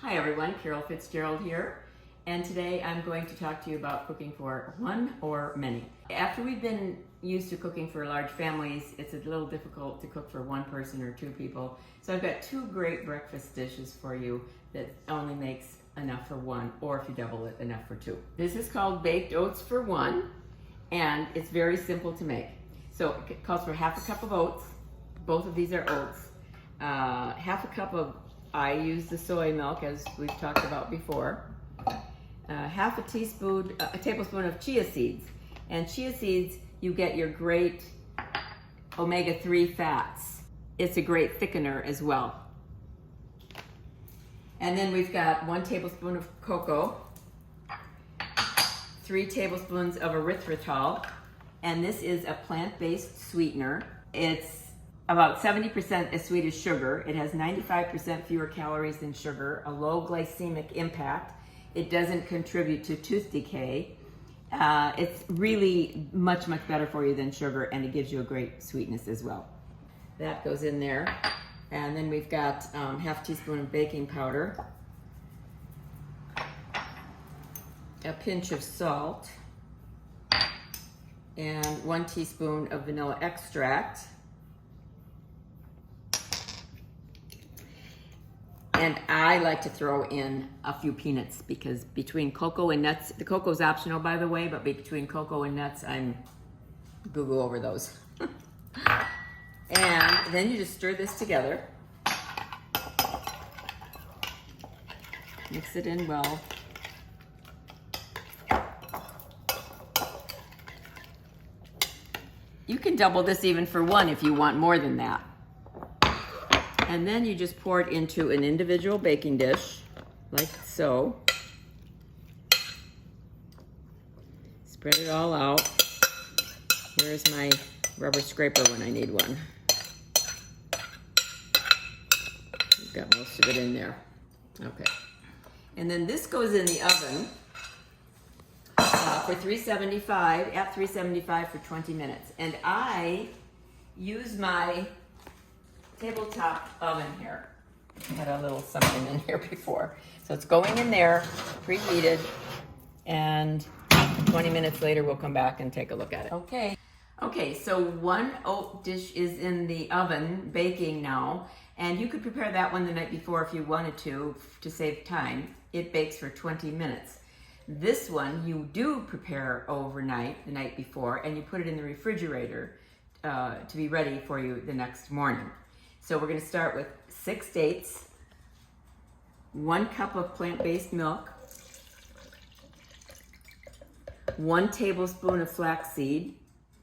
Hi everyone, Carol Fitzgerald here, and today I'm going to talk to you about cooking for one or many. After we've been used to cooking for large families, it's a little difficult to cook for one person or two people. So I've got two great breakfast dishes for you that only makes enough for one, or if you double it, enough for two. This is called baked oats for one, and it's very simple to make. So it calls for half a cup of oats. Both of these are oats. Half a cup of, I use the soy milk as we've talked about before. Half a tablespoon of chia seeds. And chia seeds, you get your great omega-3 fats. It's a great thickener as well. And then we've got 1 tablespoon of cocoa, 3 tablespoons of erythritol, and this is a plant-based sweetener. It's about 70% as sweet as sugar. It has 95% fewer calories than sugar, a low glycemic impact. It doesn't contribute to tooth decay. It's really much better for you than sugar, and it gives you a great sweetness as well. That goes in there. And then we've got half teaspoon of baking powder, a pinch of salt, and 1 teaspoon of vanilla extract. And I like to throw in a few peanuts because between cocoa and nuts, the cocoa's optional by the way, but between cocoa and nuts, I'm goo-goo over those. And then you just stir this together. Mix it in well. You can double this even for one if you want more than that. And then you just pour it into an individual baking dish, like so. Spread it all out. Where's my rubber scraper when I need one? I've got most of it in there. Okay. And then this goes in the oven for 375 for 20 minutes. And I use my tabletop oven here. I had a little something in here before. So it's going in there, preheated, and 20 minutes later we'll come back and take a look at it. Okay, so 1 oat dish is in the oven baking now, and you could prepare that one the night before if you wanted to save time. It bakes for 20 minutes. This one you do prepare overnight, the night before, and you put it in the refrigerator to be ready for you the next morning. So we're going to start with 6 dates, 1 cup of plant-based milk, 1 tablespoon of flaxseed,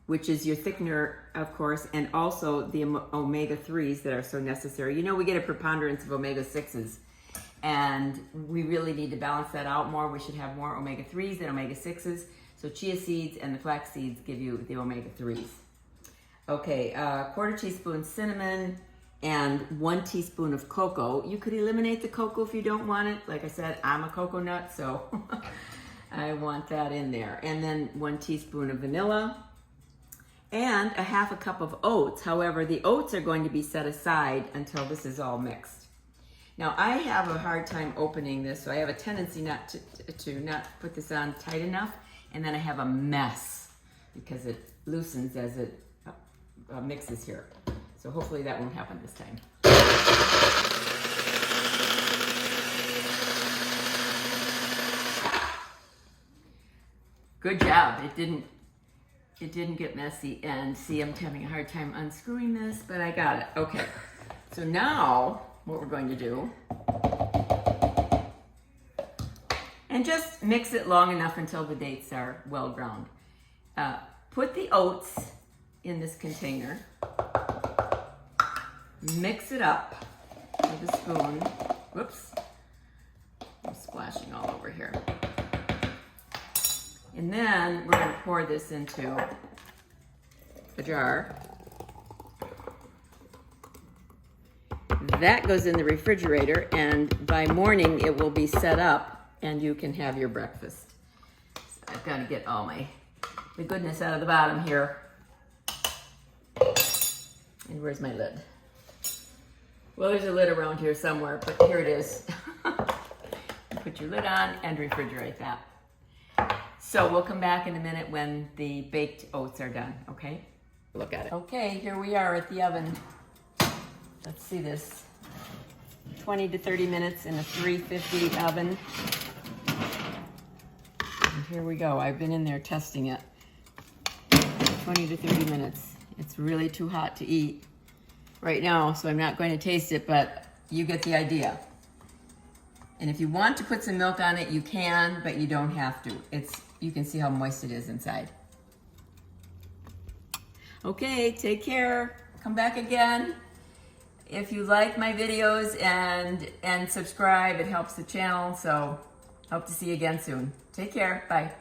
which is your thickener, of course, and also the omega-3s that are so necessary. You know, we get a preponderance of omega-6s, and we really need to balance that out more. We should have more omega-3s than omega-6s. So chia seeds and the flax seeds give you the omega-3s. Okay, 1/4 teaspoon cinnamon, and 1 teaspoon of cocoa. You could eliminate the cocoa if you don't want it. Like I said, I'm a cocoa nut, so I want that in there. And then 1 teaspoon of vanilla, and a half a cup of oats. However, the oats are going to be set aside until this is all mixed. Now, I have a hard time opening this, so I have a tendency not to not put this on tight enough, and then I have a mess because it loosens as it mixes here. So hopefully that won't happen this time. Good job. It didn't get messy, and see, I'm having a hard time unscrewing this, but I got it. Okay. So now what we're going to do, and just mix it long enough until the dates are well ground. Put the oats in this container. Mix it up with a spoon. Whoops. I'm splashing all over here. And then we're going to pour this into a jar. That goes in the refrigerator, and by morning it will be set up and you can have your breakfast. So I've got to get all the goodness out of the bottom here. And where's my lid? Well, there's a lid around here somewhere, but here it is. put your lid on and refrigerate that. So we'll come back in a minute when the baked oats are done, okay? Look at it. Okay, here we are at the oven. Let's see this. 20 to 30 minutes in a 350 oven. And here we go. I've been in there testing it. 20 to 30 minutes. It's really too hot to eat right now, so I'm not going to taste it, but you get the idea. And if you want to put some milk on it, you can, but you don't have to. You can see how moist it is inside. Okay, take care. Come back again. If you like my videos and subscribe, it helps the channel. So hope to see you again soon. Take care. Bye.